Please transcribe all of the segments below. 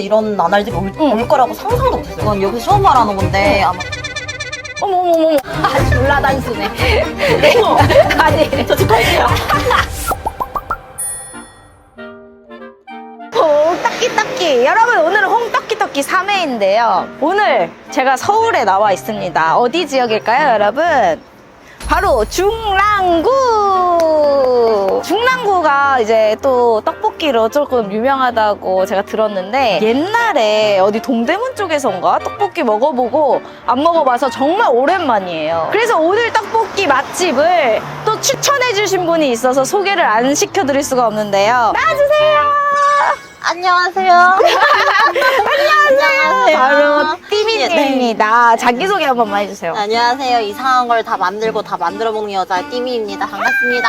이런 나날들이 올 거라고 상상도 못했어요. 이건 여기서 처음 말하는 건데 아마 어머머머. 아, 졸라 단순해. 아니. 저 집 갈게요. 홍떡기떡기. 여러분, 오늘은 홍떡기떡기 3회인데요. 오늘 제가 서울에 나와 있습니다. 어디 지역일까요, 여러분? 바로 중랑구! 중랑구가 이제 또 떡볶이로 조금 유명하다고 제가 들었는데 옛날에 어디 동대문 쪽에선가 떡볶이 먹어보고 안 먹어봐서 정말 오랜만이에요. 그래서 오늘 떡볶이 맛집을 또 추천해주신 분이 있어서 소개를 안 시켜드릴 수가 없는데요. 나와주세요! 안녕하세요. 안녕하세요. 바로 띠미님입니다. 자기소개 한 번만 해주세요. 안녕하세요. 이상한 걸 다 만들고 다 만들어 먹는 여자 띠미입니다. 반갑습니다.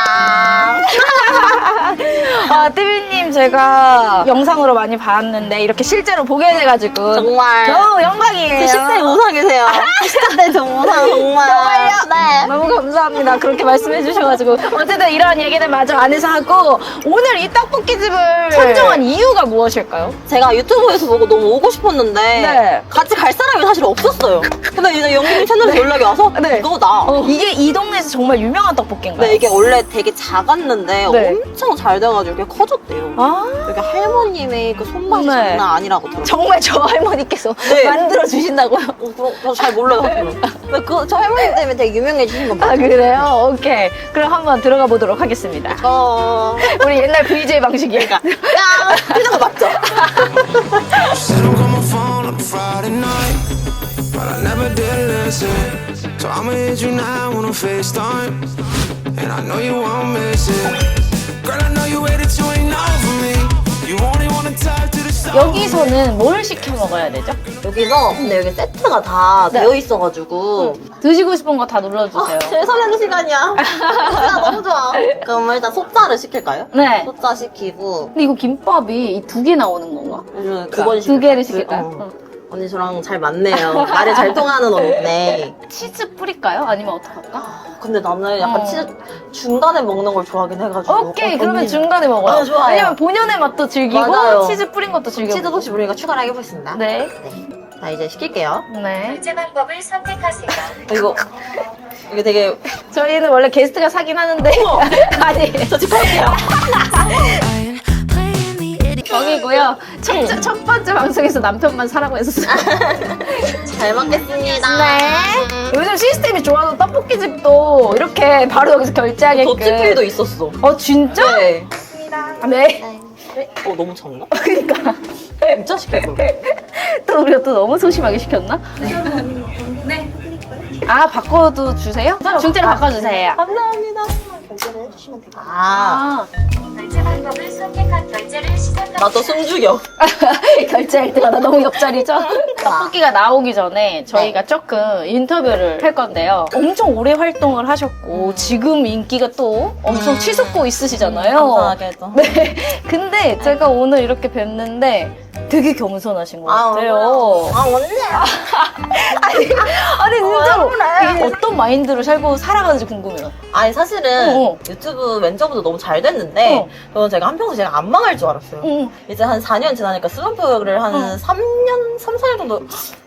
아, 띠비님 제가 영상으로 많이 봤는데 이렇게 실제로 보게 돼가지고 정말 너무 영광이에요. 10대 우상이세요. 10대 정우상 정말. 정말요? 네. 너무 감사합니다. 그렇게 말씀해 주셔가지고 어쨌든 이런 얘기는 마저 안에서 하고 오늘 이 떡볶이집을 선정한 이유가 무엇일까요? 제가 유튜브에서 보고 너무 오고 싶었는데 네. 같이 갈 사람이 사실 없었어요. 근데 이제 영님 채널에서 연락이 와서 네. 이거다. 이게 이 동네에서 정말 유명한 떡볶이인가요? 네, 이게 원래 되게 작았는데 네. 엄청 잘 돼가지고 이렇게 커졌대요. 아, 여기 할머님의 그 손맛이 네. 장난 아니라고 들었어요. 정말 저 할머니께서 네. 만들어 주신다고요? 저도 잘 몰라요. 근데 저 할머님 때문에 되게 유명해지신 겁니다. 아, 그래요? 오케이. 그럼 한번 들어가 보도록 하겠습니다. 우리 옛날 VJ 방식이에요. 야, 이런 거 맞죠? Said I'm coming phone on a Friday night, but I never did listen. So I'ma hit you now on a FaceTime, and I know you won't miss it. Girl, I know you waited, you ain't know for me. You only wanna talk to the sun. 여기서는 뭘 시켜 먹어야 되죠? 여기서 근데 여기 세트가 다 네. 되어 있어가지고 드시고 싶은 거 다 눌러주세요. 제일 설레는 시간이야. 아, 너무 좋아. 그럼 일단 소짜를 시킬까요? 네. 소짜 시키고 근데 이거 김밥이 이 두 개 나오는 건가? 요즘 두 개를 시킬까요? 언니 저랑 잘 맞네요. 말이 잘 통하는 언니네. 치즈 뿌릴까요? 아니면 어떡할까? 근데 나는 약간 치즈 중간에 먹는 걸 좋아하긴 해가지고. 오케이, 그러면 언니는- 중간에 먹어요. 아, 좋아요. 왜냐면 본연의 맛도 즐기고 맞아요. 치즈 뿌린 것도 즐기고. 치즈 혹시 우리가 추가를 해보겠습니다. 네. 자 이제 시킬게요. 네. 결제 방법을 선택하세요. 이거 되게 저희는 원래 게스트가 사긴 하는데. 아니. 저 집 갈게요. 정이고요. 첫 번째 방송에서 남편만 사라고 했었어요. 잘 먹겠습니다. 네. 요즘 시스템이 좋아서 떡볶이집도 이렇게 바로 여기서 결제하게끔. 더치필도 있었어. 진짜? 네. 네. 너무 적나? 그러니까. 진짜 시킬 걸. 또 우리가 또 너무 소심하게 시켰나? 네. 아, 바꿔도 주세요? 중대로 바꿔주세요. 감사합니다. 결제를 해주시면 돼요. 결제 방법을 선택한 결제를 시작합니다. 나 또 숨죽여. 결제할 때마다 너무 옆자리죠? 떡볶이가 나오기 전에 저희가 조금 인터뷰를 할 건데요. 엄청 오래 활동을 하셨고 지금 인기가 또 엄청 치솟고 있으시잖아요. 감사하게도. 네. 근데 제가 오늘 이렇게 뵀는데 되게 겸손하신 것 같아요. 언니. 아니 진짜로 그래. 이게 어떤 마인드로 살아가는지 궁금해요. 아니 사실은 어. 유튜브 왼쪽부터 너무 잘 됐는데 저는 제가 한평생 제가 안 망할 줄 알았어요. 이제 한 4년 지나니까 슬럼프를 한 3년, 3, 4년 정도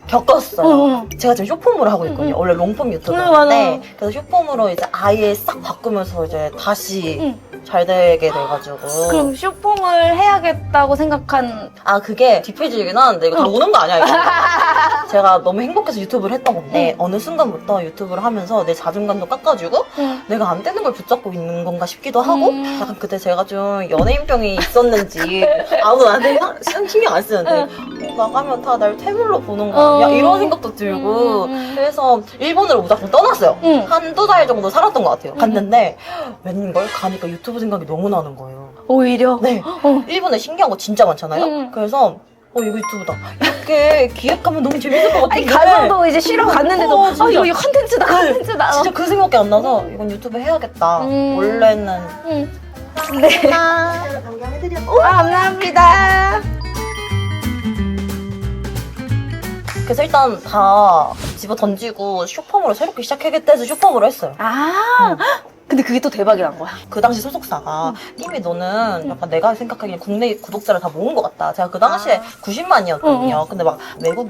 겪었어요. 제가 지금 쇼폼으로 하고 있거든요. 원래 롱폼 유튜버인데 그래서 쇼폼으로 이제 아예 싹 바꾸면서 이제 다시 잘 되게 돼가지고. 그럼 쇼폼을 해야겠다고 생각한 그게 뒷페이지이긴 하는데 이거 다 오는 거 아니야 이거. 제가 너무 행복해서 유튜브를 했던 건데 어느 순간부터 유튜브를 하면서 내 자존감도 깎아주고 내가 안 되는 걸 붙잡고 있는 건가 싶기도 하고 약간 그때 제가 좀 연예인병이 있었는지 아무도 나한테 신경 안 쓰는데 나가면 다 날 태물로 보는 거 아니야? 이런 생각도 들고 그래서 일본으로 무작정 떠났어요. 한두 달 정도 살았던 것 같아요. 갔는데 웬걸 가니까 유튜브 생각이 너무 나는 거예요. 오히려 네. 일본에 신기한 거 진짜 많잖아요. 그래서 이거 유튜브다. 이렇게 기획하면 너무 재밌을 것 같은데. 가서도 이제 쉬러 갔는데도 진짜. 이거 컨텐츠다 컨텐츠다. 진짜 그 생각밖에 안 나서 이건 유튜브 해야겠다. 원래는 네. 감사합니다. 그래서 일단 다 집어 던지고 쇼폼으로 새롭게 시작하겠다 해서 쇼폼으로 했어요. 근데 그게 또 대박이 난 거야. 그 당시 소속사가 이미 너는 약간 내가 생각하기엔 국내 구독자를 다 모은 것 같다. 제가 그 당시에 90만이었거든요. 근데 막 외국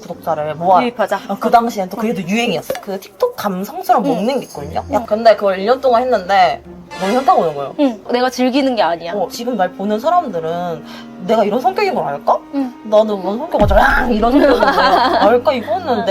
구독자를 모아. 유입하자. 그 당시엔 또 그게 또 유행이었어. 그 틱톡 감성처럼 먹는 게 있거든요. 야, 근데 그걸 1년 동안 했는데 너무 현타가 오는 거예요. 응. 내가 즐기는 게 아니야. 지금 날 보는 사람들은 내가 이런 성격인 걸 알까? 응. 나는 그런 성격 맞아. 이런 성격인데 알까? 이거는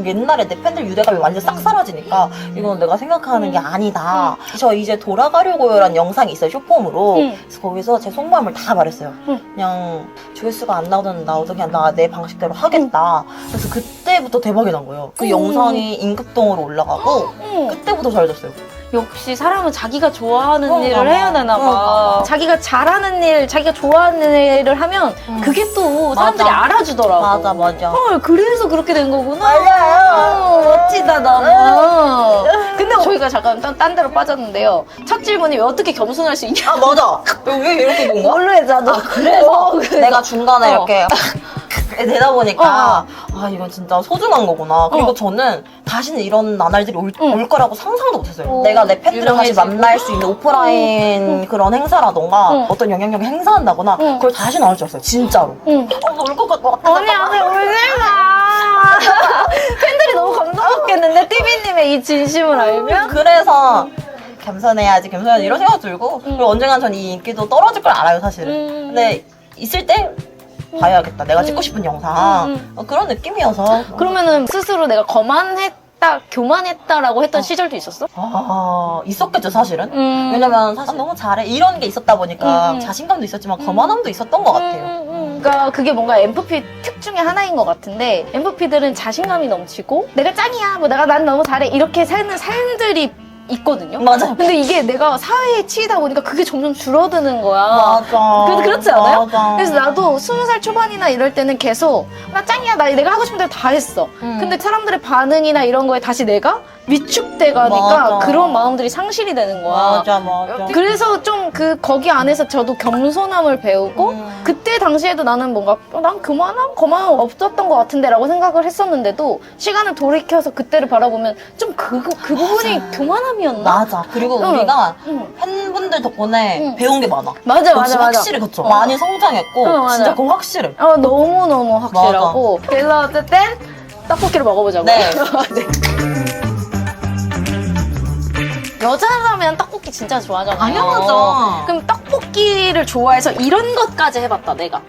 옛날에 내 팬들 유대감이 완전 싹 사라지니까 이건 내가 생각하는 게 아니다. 저 이제 돌아가려고요라는 영상이 있어요. 쇼폼으로. 그래서 거기서 제 속마음을 다 말했어요. 그냥 조회수가 안 나오든 나오든 그냥 나 내 방식대로 하겠다. 그래서 그때부터 대박이 난 거예요. 그 영상이 임급동으로 올라가고 그때부터 잘 됐어요. 역시 사람은 자기가 좋아하는 그런가 일을 봐. 해야 되나 봐. 그런가 봐. 자기가 잘하는 일, 자기가 좋아하는 일을 하면 그게 또 사람들이 맞아. 알아주더라고. 맞아. 헐, 그래서 그렇게 된 거구나. 맞아요. 멋지다, 너무. 근데 저희가 잠깐 딴 데로 빠졌는데요. 첫 질문이 왜 어떻게 겸손할 수 있냐? 아, 맞아. 왜 이렇게 본 거야? 모르겠어, 나도. 그래서 내가 중간에 어. 이렇게 되다 보니까 아 이건 진짜 소중한 거구나. 그리고 저는 다시는 이런 나날들이 올 거라고 상상도 못했어요. 내가 내 팬들을 다시 유명해지고. 만날 수 있는 오프라인 그런 행사라던가 어떤 영향력을 행사한다거나 그걸 다시 나올 줄 알았어요. 진짜로. 나 울 것 같아. 아니, 울지 마. 팬들이 너무 감동받겠는데, 띠비님의 이 진심을 알면? 그래서 겸손해야지 이런 생각 들고 그리고 언젠간 전 이 인기도 떨어질 걸 알아요 사실은. 근데 있을 때 봐야겠다. 내가 찍고 싶은 영상 그런 느낌이어서. 그러면은 스스로 내가 교만했다라고 했던 시절도 있었어? 아, 있었겠죠, 사실은. 왜냐면 사실 너무 잘해. 이런 게 있었다 보니까 자신감도 있었지만 거만함도 있었던 것 같아요. 그러니까 그게 뭔가 MFP 특 중에 하나인 것 같은데 MFP들은 자신감이 넘치고 내가 짱이야, 난 너무 잘해 이렇게 사는 삶들이 있거든요. 맞아. 근데 이게 내가 사회에 치이다 보니까 그게 점점 줄어드는 거야. 맞아. 그래도 그렇지 않아요? 맞아. 그래서 나도 20살 초반이나 이럴 때는 계속 나 짱이야, 내가 하고 싶은 대로 다 했어. 근데 사람들의 반응이나 이런 거에 다시 내가 위축돼 가니까 맞아. 그런 마음들이 상실이 되는 거야. 맞아. 그래서 좀 거기 안에서 저도 겸손함을 배우고 그때 당시에도 나는 뭔가 난 거만함 없었던 것 같은데라고 생각을 했었는데도 시간을 돌이켜서 그때를 바라보면 좀 그 부분이 교만함이었나? 맞아. 그리고 우리가 팬분들 덕분에 배운 게 많아. 맞아. 확실히 그쵸. 많이 성장했고 맞아. 진짜 그거 확실해. 너무너무 확실하고. 그래서 어쨌든 떡볶이를 먹어보자고. 네. 여자라면 떡볶이 진짜 좋아하잖아요. 당연하죠. 그럼 떡볶이를 좋아해서 이런 것까지 해봤다, 내가.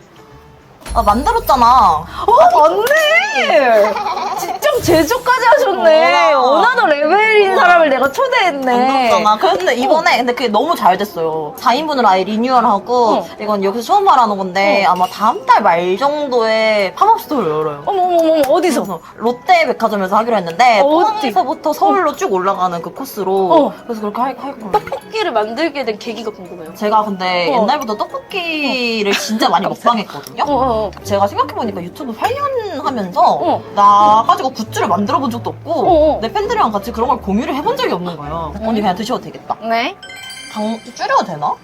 아, 만들었잖아. 맞네! 직접 제조까지 하셨네. 원하던 레벨인 사람을 내가 초대했네. 만들었잖아. 근데 이번에 근데 그게 너무 잘 됐어요. 4인분을 아예 리뉴얼하고 이건 여기서 처음 말하는 건데 아마 다음 달 말 정도에 팝업 스토어를 열어요. 어머, 어디서? 그래서 롯데 백화점에서 하기로 했는데 어디? 포항에서부터 서울로 쭉 올라가는 그 코스로 그래서 그렇게 할 거예요. 떡볶이를 만들게 된 계기가 궁금해요. 제가 근데 옛날부터 떡볶이를 진짜 많이 먹방했거든요. 제가 생각해보니까 유튜브 8년 하면서 나 가지고 굿즈를 만들어 본 적도 없고 내 팬들이랑 같이 그런 걸 공유를 해본 적이 없는 거예요. 언니 그냥 드셔도 되겠다. 네? 당 줄여도 되나?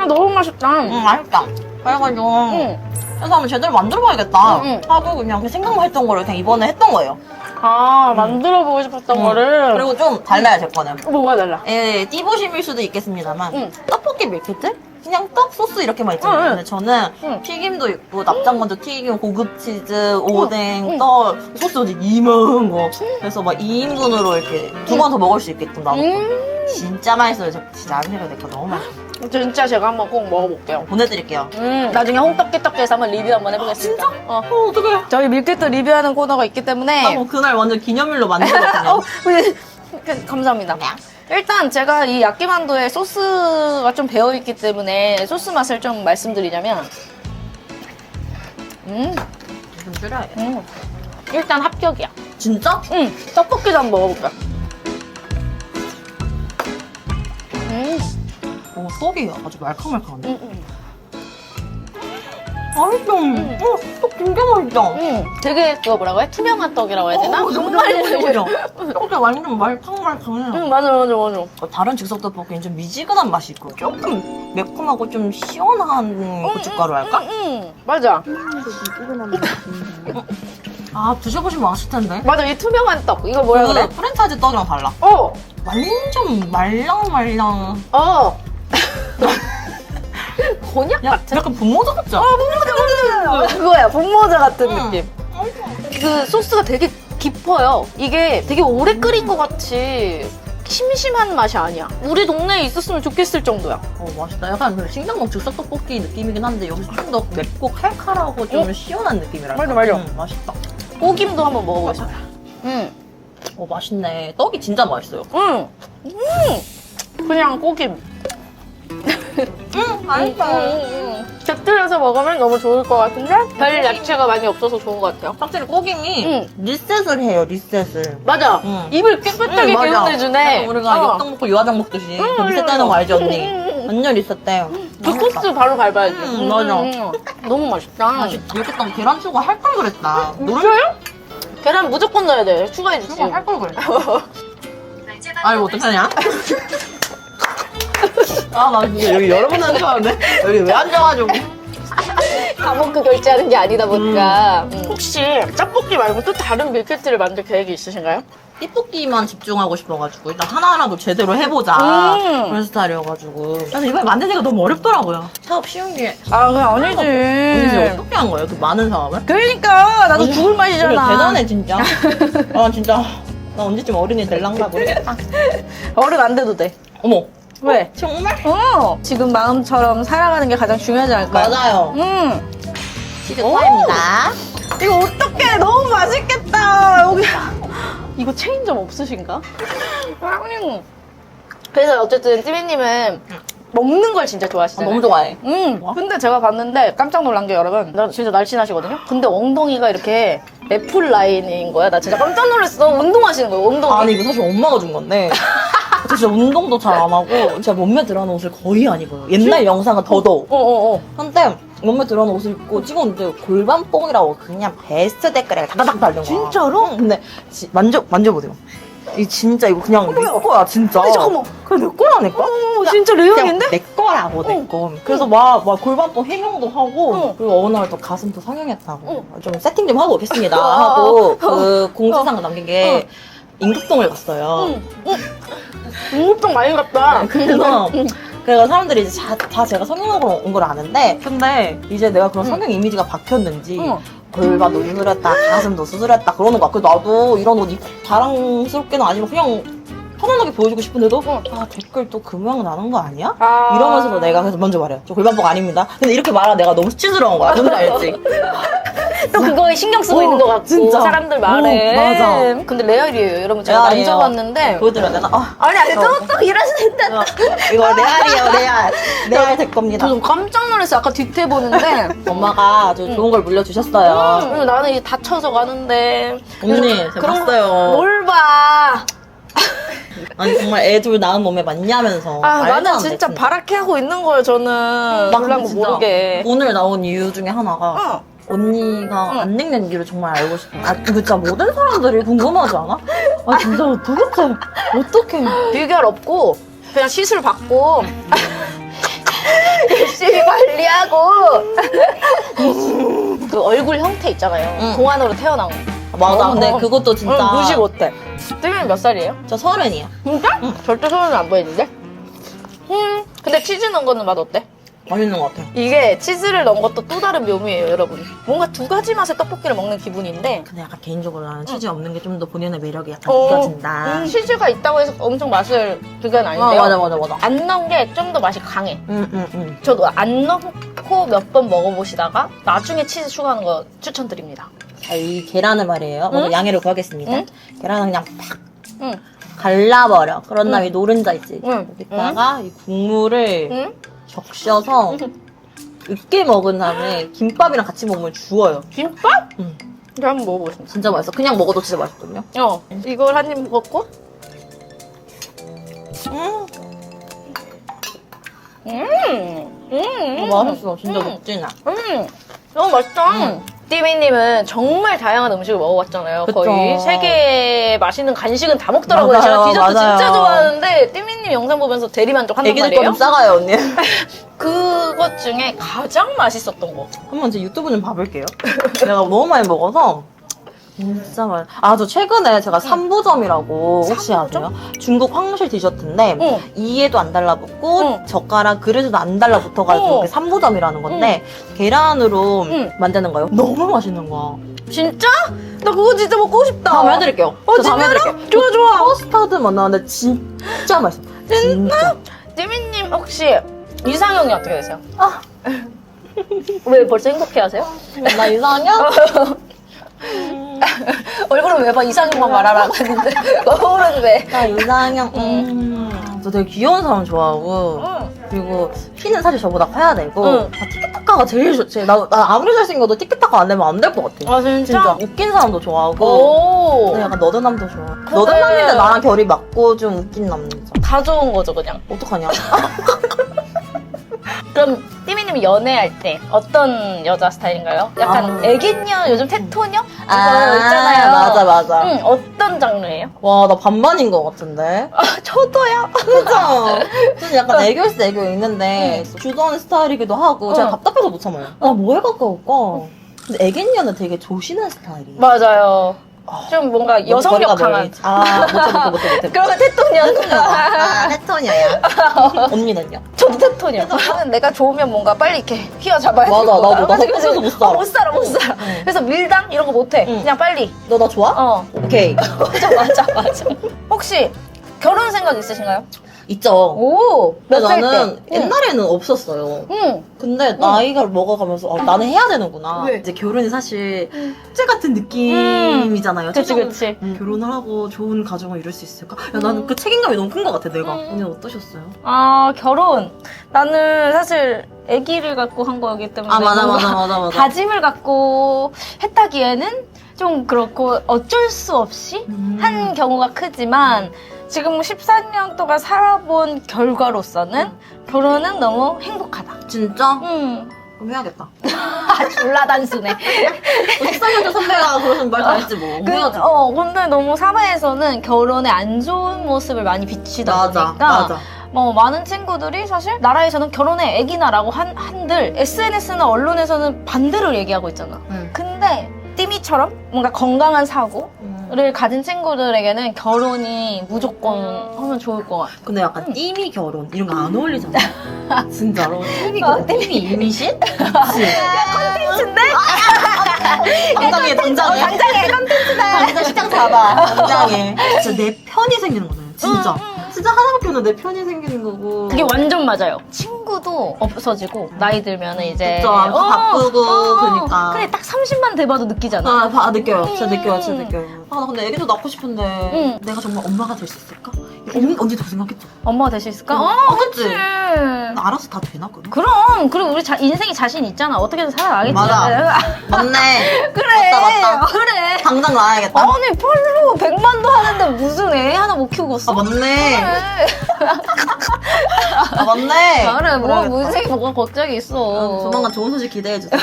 너무 맛있다. 맛있다. 그래가지고 그래서 한번 제대로 만들어봐야겠다 하고 그냥 생각만 했던 거를 그냥 이번에 했던 거예요. 만들어보고 싶었던 거를. 그리고 좀 달라요 제 거는. 뭐가 달라? 띠보심일 수도 있겠습니다만 떡볶이 밀키트? 그냥 떡 소스 이렇게만 있잖아요. 근데 저는 튀김도 있고 납작만두 튀김, 고급 치즈, 오뎅, 떡 소스 어디 이만한 거. 그래서 막 2인분으로 이렇게 2번 더 먹을 수 있게끔 나눠. 진짜 맛있어요. 저 진짜 안 해도 될거 너무 맛있어요. 진짜 제가 한번 꼭 먹어볼게요. 보내드릴게요. 나중에 홍떡깨떡에서 한번 리뷰 한번 해보겠습니다. 진짜? 어떡해. 저희 밀키트 리뷰하는 코너가 있기 때문에. 나 뭐 그날 완전 기념일로 만들었거든요. 감사합니다. 일단 제가 이 야끼만두에 소스가 좀 배어있기 때문에 소스 맛을 좀 말씀드리자면 좀 줄여야겠다. 일단 합격이야. 진짜? 떡볶이도 한번 먹어볼게요. 오, 속이 아주 말캉말캉한데? 맛있어. 떡 진짜 맛있다. 되게 그거 뭐라고 해? 투명한 떡이라고 해야 되나? 정말 떡이 완전 말캉말캉해. 맞아. 다른 즉석 떡볶이는 좀 미지근한 맛이 있고 조금 매콤하고 좀 시원한 고춧가루 할까? 맞아. 아, 드셔보시면 아실 텐데. 맞아, 이 투명한 떡. 이거 뭐라 그래? 프랜차이즈 떡이랑 달라. 완전 말랑말랑. 곤약 같은? 약간 분모자 같지 않아? 그거야, 분모자 같은 응. 느낌. 그 소스가 되게 깊어요. 이게 되게 오래 끓인 것 같이 심심한 맛이 아니야. 우리 동네에 있었으면 좋겠을 정도야. 맛있다. 약간 그 신당동 즉석떡볶이 느낌이긴 한데 여기서 좀 더 맵고 칼칼하고 좀 시원한 느낌이랄까. 맞아. 맛있다. 꼬김도 한번 먹어보겠습니다. 맛있네. 떡이 진짜 맛있어요. 그냥 꼬김. 맛있다. 곁들여서 먹으면 너무 좋을 것 같은데 별 야채가 많이 없어서 좋은 것 같아요. 확실히 꼬김이 리셋을 해요, 리셋을. 맞아. 입을 깨끗하게 맞아. 개운해주네. 약간 우리가 엽떡 먹고 유화장 먹듯이 그 리셋되는 거 알지, 언니? 완전 리셋돼요. 그 코스 바로 밟아야지. 맞아. 너무 맛있다. 맛있다. 이렇게 딱 계란 추가 할 걸 그랬다. 진짜요? 계란 무조건 넣어야 돼. 추가해주지. 추가 할 걸 그랬다. 아니, 뭐 어떡하냐? 나 진짜 여기 여러 번 앉아왔는데? 여기 왜 앉아가지고. 가복그 결제하는 게 아니다 보니까. 혹시 짬볶이 말고 또 다른 밀키트를 만들 계획이 있으신가요? 떡볶이만 집중하고 싶어가지고 일단 하나라도 제대로 해보자 그런 스타일이어가지고 그래서 이번에 만드니까 너무 어렵더라고요. 사업 쉬운 게 그냥 언니 진짜 어떻게 한 거예요? 그 많은 사업을? 그러니까 나도 죽을 맛이잖아. 대단해 진짜. 진짜 나 언제쯤 어른이 될란가 모르겠다. 어른 안 돼도 돼. 어머 왜? 정말? 지금 마음처럼 살아가는 게 가장 중요하지 않을까요? 맞아요. 치즈 파입니다. 이거 어떡해. 너무 맛있겠다. 여기 이거 체인점 없으신가? 그래서 어쨌든 찌미님은 먹는 걸 진짜 좋아하시잖아요. 너무 좋아해. 근데 제가 봤는데 깜짝 놀란 게 여러분, 나 진짜 날씬하시거든요? 근데 엉덩이가 이렇게 애플 라인인 거야. 나 진짜 깜짝 놀랐어. 운동하시는 거예요, 엉덩이. 아니 이거 사실 엄마가 준 건데 저 진짜 운동도 잘 안 하고 제가 몸매 들어가는 옷을 거의 안 입어요. 옛날 영상은 더더욱. 한데 몸매 들어가는 옷을 입고 찍었는데 골반뽕이라고 그냥 베스트 댓글에 다다닥 달린 거야. 진짜로? 근데 만져보세요. 이 진짜 이거 그냥 내 거야 진짜. 아니, 잠깐만. 그래 내 거라니까? 진짜 레어인데? 내 거라고 내 거. 그래서 막 골반뽕 해명도 하고 그리고 어느 날 또 가슴도 성형했다고 좀 세팅 좀 하고 오겠습니다 하고 그 공지사가 남긴 게 인국동을 갔어요. 엄청 많이 갔다. 그래서 그래서 사람들이 이제 다 제가 성형하러 온 걸 아는데 근데 이제 내가 그런 성형 이미지가 박혔는지 골반도 수술했다 가슴도 수술했다 그러는 거야. 그래서 나도 이런 옷 입고 자랑스럽게는 아니면 그냥 편안하게 보여주고 싶은데도 댓글 또 그 모양 나는 거 아니야? 이러면서도 내가 그래서 먼저 말해요. 저 골반뽕 아닙니다. 근데 이렇게 말하면 내가 너무 수치스러운 거야. 뭔지 알지? 또 그거에 신경 쓰고 있는 것 같고 진짜. 사람들 말에. 맞아. 근데 레알이에요, 여러분. 제가 레알이에요. 만져봤는데. 보여드려야 되나? 아니 또 일하시는데. 이거 레알이에요, 레알 될 겁니다. 저 깜짝 놀랐어요. 아까 뒤태 보는데. 엄마가 아주 좋은 걸 물려주셨어요. 나는 이제 다쳐서 가는데. 언니, 제가 봤어요. 뭘 봐. 아니, 정말 애 둘 낳은 몸에 맞냐면서. 말도 나는 안 돼, 진짜 바라케 하고 있는 거예요, 저는. 나 놀란 근데 거 진짜 모르게. 오늘 나온 이유 중에 하나가 언니가 안 늙는 이유를 정말 알고 싶어. 이거 진짜 모든 사람들이 궁금하지 않아? 진짜 어떡해. 비결 없고, 그냥 시술 받고, 열심히 관리하고, 그 얼굴 형태 있잖아요. 공 안으로 태어난 거. 맞아, 근데 그것도 진짜. 무시 못해. 띠면 몇 살이에요? 저 30이야. 진짜? 절대 소리는 안 보이는데? 근데 치즈 넣은 거는 맛 어때? 맛있는 것 같아. 이게 치즈를 넣은 것도 또 다른 묘미예요, 여러분. 뭔가 두 가지 맛의 떡볶이를 먹는 기분인데 근데 약간 개인적으로 나는 치즈 없는 게 좀 더 본연의 매력이 약간 느껴진다. 치즈가 있다고 해서 엄청 맛을 그건 아닌데요. 맞아. 안 넣은 게 좀 더 맛이 강해. 응. 저도 안 넣고 몇 번 먹어보시다가 나중에 치즈 추가하는 거 추천드립니다. 자, 이 계란을 말이에요. 먼저 양해를 구하겠습니다. 계란을 그냥 팍 응. 갈라버려. 그런 다음에 노른자 있지. 응. 여기다가 이 국물을 응? 적셔서 으깨 먹은 다음에 김밥이랑 같이 먹으면 죽어요. 김밥? 응. 이거 한번 먹어보겠습니다. 진짜 맛있어. 그냥 먹어도 진짜 맛있거든요. 이걸 한 입 먹고 맛있어. 진짜 녹진아. 너무 맛있다. 띠미님은 정말 다양한 음식을 먹어봤잖아요. 그쵸. 거의 세계의 맛있는 간식은 다 먹더라고요. 맞아요, 제가 디저트 맞아요. 진짜 좋아하는데 띠미님 영상 보면서 대리만족한단 애기들 말이에요. 거좀 싸가요, 언니. 그것 중에 가장 맛있었던 거. 한번 제 유튜브 좀 봐볼게요. 내가 너무 많이 먹어서 진짜 많아. 아, 저 최근에 제가 삼부점이라고 혹시 아세요? 중국 황실 디저트인데 응. 이에도 안 달라붙고 응. 젓가락 그릇에도 안 달라붙어가지고 응. 그게 삼부점이라는 건데 계란으로 응. 만드는 거예요. 너무 맛있는 거야. 진짜? 나 그거 진짜 먹고 싶다. 다음에 해드릴게요. 저 다음에 해드릴게요. 좋아, 좋아. 커스타드 맛 나는데 진짜 맛있어. 진짜. 띠미님 혹시 이상형이 어떻게 되세요? 왜 벌써 행복해하세요? 나 이상형? 얼굴은 왜 봐? 이상형만 말하라고 했는데 얼굴은 왜? 나 이상형. 저 되게 귀여운 사람 좋아하고 그리고 키는 사실 저보다 커야 되고 응. 티키타카가 제일 좋지. 나 아무리 잘생겨도 티키타카 안 되면 안 될 것 같아. 아 진짜? 웃긴 사람도 좋아하고 오. 근데 약간 너드남도 좋아. 너드남인데 나랑 결이 맞고 좀 웃긴 남자. 다 좋은 거죠 그냥. 어떡하냐? 그럼 띠미님이 연애할 때 어떤 여자 스타일인가요? 약간 애기녀, 요즘 테토녀? 이거 있잖아요. 맞아. 응, 어떤 장르예요? 와, 나 반반인 것 같은데. 저도요. 그죠? 저는 약간 애교 있을 때 애교 있는데 주저하는 스타일이기도 하고 제가 답답해서 못 참아요. 나 뭐에 가까울까? 근데 애견녀는 되게 조시는 스타일이에요. 맞아요. 좀 뭔가 여성력 강한. 못해. 그러면 테토녀. 테토녀야. 언니는요? 저도 테토녀. 내가 좋으면 뭔가 빨리 이렇게 휘어잡아야 돼. 맞아, 나도. 나 섞여서 못 살아. 못 살아. 그래서 밀당 이런 거 못해. 응. 그냥 빨리. 너 나 좋아? 어. 오케이. 맞아. 혹시 결혼 생각 있으신가요? 있죠. 오. 근데 몇 살 때? 나는 옛날에는 없었어요. 응. 근데 나이가 먹어가면서 나는 해야 되는구나. 왜? 이제 결혼이 사실 숙제 같은 느낌이잖아요. 그치, 최종 그치. 결혼을 하고 좋은 가정을 이룰 수 있을까? 야, 나는 그 책임감이 너무 큰 것 같아, 내가. 언니는 어떠셨어요? 아, 결혼. 나는 사실 아기를 갖고 한 거기 때문에. 아, 맞아. 뭔가 다짐을 갖고 했다기에는 좀 그렇고 어쩔 수 없이 한 경우가 크지만 지금 14년 동안 살아본 결과로서는 결혼은 너무 행복하다. 진짜? 응. 그럼 해야겠다. 졸라 단순해. 13년째 선배가 그러시면 말 잘했지 뭐. 해야지. 근데 너무 사회에서는 결혼의 안 좋은 모습을 많이 비치다 보니까 맞아. 많은 친구들이 사실 나라에서는 결혼에 애기나라고 한들 SNS나 언론에서는 반대를 얘기하고 있잖아. 근데 띠미처럼 뭔가 건강한 사고를 가진 친구들에게는 결혼이 무조건 하면 좋을 것 같아. 근데 약간 띠미 결혼 이런 거 안 어울리잖아. 진짜로. 띠미 결혼. 띠미 임신? 콘텐츠인데? 당장에. 당장 시장 잡아. 당장에. 진짜 내 편이 생기는 거잖아요. 진짜. 진짜 하나밖에 없는 내 편이 생기는 거고. 그게 완전 맞아요. 친구도 없어지고 나이 들면 이제 그쵸, 바쁘고 그러니까. 그래 딱 30만 돼봐도 느끼잖아. 느껴요. 진짜 느껴요. 나 근데 애기도 낳고 싶은데 내가 정말 엄마가 될 수 있을까? 언니도 그 생각했죠? 엄마가 될 수 있을까? 그치? 그치. 나 알아서 다 되나 그럼? 그럼 그리고 우리 인생에 자신 있잖아. 어떻게든 살아가겠지. 맞아. 맞네. 그래. 맞다. 그래. 당장 나와야겠다. 아니 별로 100만도 하는데 무슨 애 하나 못 키우고 있어. 맞네. 그래. 맞네. 그래. 뭐 그래야겠다. 무슨 뭐가 걱정이 있어. 조만간 좋은 소식 기대해주세요.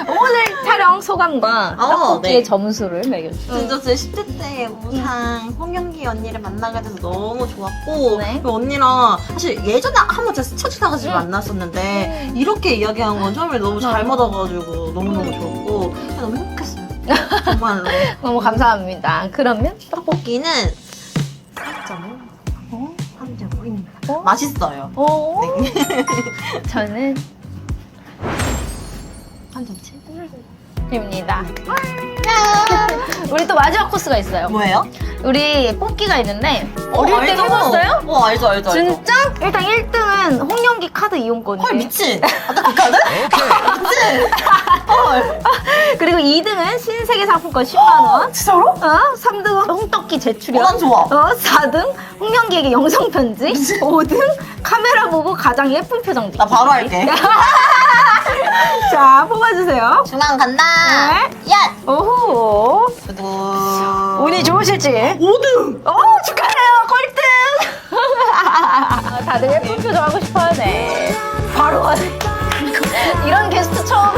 오늘 촬영 소감과 떡볶이의 네. 점수를 매겨주세요. 진짜 제 10대 때 우상 홍영기 언니를 만나게 돼서 너무 좋았고 네. 그 언니랑 사실 예전에 한번 제가 스쳐 지나가지고 만났었는데 이렇게 이야기한 건 처음에 너무 잘 맞아가지고 너무너무 좋았고 그냥 너무 행복했어요. 정말로. 너무 감사합니다. 그러면 떡볶이는 3.5입니다. 맛있어요. 네. 저는 3.7입니다. 우리 또 마지막 코스가 있어요. 뭐예요? 우리 뽑기가 있는데 어릴 때 알죠? 해봤어요? 알죠. 진짜? 일단 1등은 홍영기 카드 이용권이에요. 헐 미친. 아까 그 카드? 미친. 헐. 그리고 2등은 신세계 상품권 10만원. 진짜로? 3등은 홍떡기 제출연. 난 좋아. 4등 홍영기에게 영상편지. 5등 카메라 보고 가장 예쁜 표정 짓기. 나 바로 할게. 자, 뽑아주세요. 중앙 간다. 네. 야. 오호. 운이 좋으실지. 5등. 축하해요. 꼴등. 다들 예쁜 표정 하고 싶어 하네. 바로 하네. 이런 게스트 처음